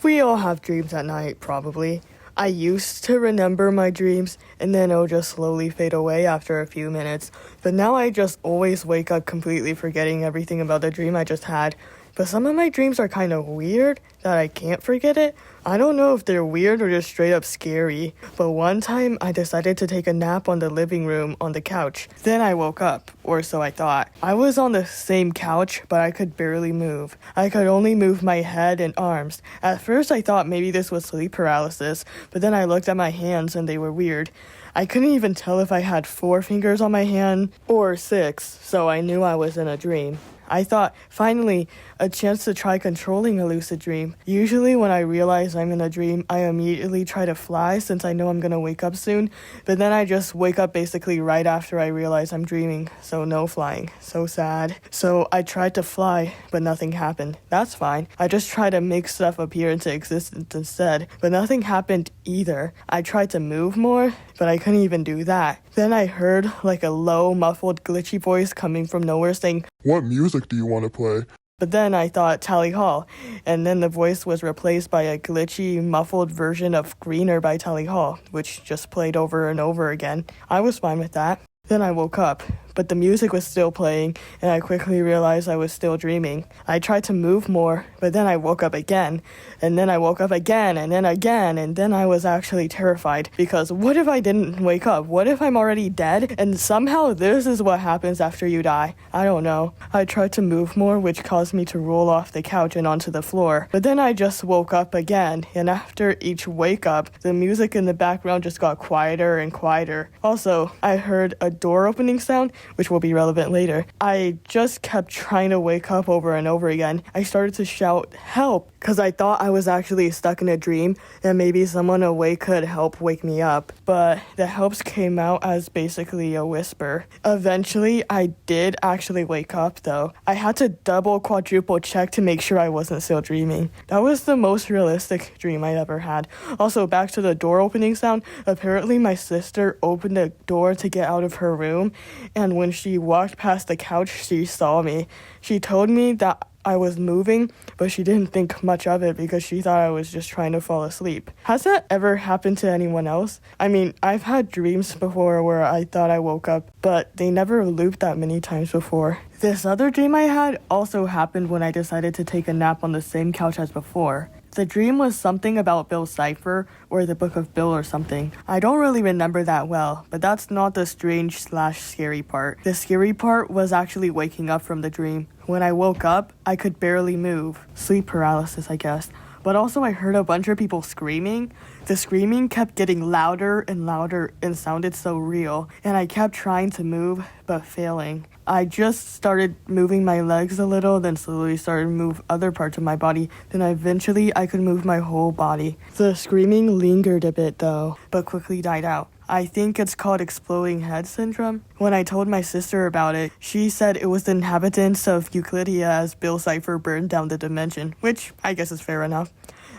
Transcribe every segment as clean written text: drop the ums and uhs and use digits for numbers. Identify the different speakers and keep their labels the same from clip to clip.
Speaker 1: We all have dreams at night, probably. I used to remember my dreams, and then it'll just slowly fade away after a few minutes. But now I just always wake up completely forgetting everything about the dream I just had. But some of my dreams are kind of weird that I can't forget it. I don't know if they're weird or just straight up scary. But one time I decided to take a nap on the living room on the couch. Then I woke up, or so I thought. I was on the same couch, but I could barely move. I could only move my head and arms. At first I thought maybe this was sleep paralysis, but then I looked at my hands and they were weird. I couldn't even tell if I had 4 fingers on my hand or 6, so I knew I was in a dream. I thought, finally, a chance to try controlling a lucid dream. Usually when I realize I'm in a dream, I immediately try to fly since I know I'm gonna wake up soon, but then I just wake up basically right after I realize I'm dreaming, so no flying. So sad. So I tried to fly, but nothing happened. That's fine. I just tried to make stuff appear into existence instead, but nothing happened either. I tried to move more, but I couldn't even do that. Then I heard like a low, muffled, glitchy voice coming from nowhere saying,
Speaker 2: "What music do you want to play?"
Speaker 1: But then I thought Tally Hall, and then the voice was replaced by a glitchy, muffled version of Greener by Tally Hall, which just played over and over again. I was fine with that. Then I woke up, but the music was still playing, and I quickly realized I was still dreaming. I tried to move more, but then I woke up again, and then I woke up again, and then again, and then I was actually terrified, because what if I didn't wake up? What if I'm already dead, and somehow this is what happens after you die? I don't know. I tried to move more, which caused me to roll off the couch and onto the floor, but then I just woke up again, and after each wake up, the music in the background just got quieter and quieter. Also, I heard a door opening sound, which will be relevant later. I just kept trying to wake up over and over again. I started to shout, "Help!" because I thought I was actually stuck in a dream and maybe someone awake could help wake me up. But the helps came out as basically a whisper. Eventually, I did actually wake up though. I had to double, quadruple check to make sure I wasn't still dreaming. That was the most realistic dream I ever had. Also, back to the door opening sound, apparently my sister opened the door to get out of her room, and when she walked past the couch, she saw me. She told me that I was moving, but she didn't think much of it because she thought I was just trying to fall asleep. Has that ever happened to anyone else? I mean, I've had dreams before where I thought I woke up, but they never looped that many times before. This other dream I had also happened when I decided to take a nap on the same couch as before. The dream was something about Bill Cipher or the Book of Bill or something. I don't really remember that well, but that's not the strange/scary part. The scary part was actually waking up from the dream. When I woke up, I could barely move. Sleep paralysis, I guess. But also I heard a bunch of people screaming. The screaming kept getting louder and louder and sounded so real. And I kept trying to move, but failing. I just started moving my legs a little, then slowly started to move other parts of my body. Then eventually I could move my whole body. The screaming lingered a bit though, but quickly died out. I think it's called exploding head syndrome. When I told my sister about it, she said it was the inhabitants of Euclidia as Bill Cipher burned down the dimension, which I guess is fair enough.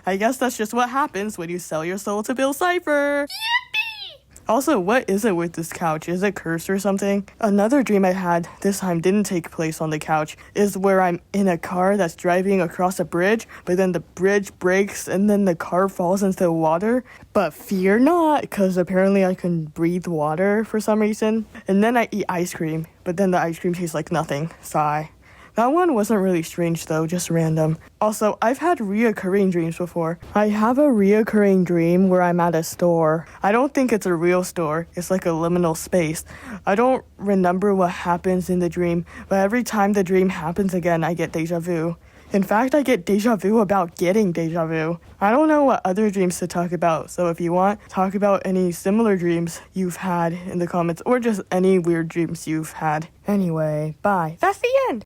Speaker 1: I guess that's just what happens when you sell your soul to Bill Cipher. Also, what is it with this couch? Is it cursed or something? Another dream I had, this time didn't take place on the couch, is where I'm in a car that's driving across a bridge, but then the bridge breaks and then the car falls into the water. But fear not, because apparently I can breathe water for some reason. And then I eat ice cream, but then the ice cream tastes like nothing. Sigh. That one wasn't really strange though, just random. Also, I've had reoccurring dreams before. I have a reoccurring dream where I'm at a store. I don't think it's a real store. It's like a liminal space. I don't remember what happens in the dream, but every time the dream happens again, I get deja vu. In fact, I get deja vu about getting deja vu. I don't know what other dreams to talk about, so if you want, talk about any similar dreams you've had in the comments, or just any weird dreams you've had. Anyway, bye. That's the end!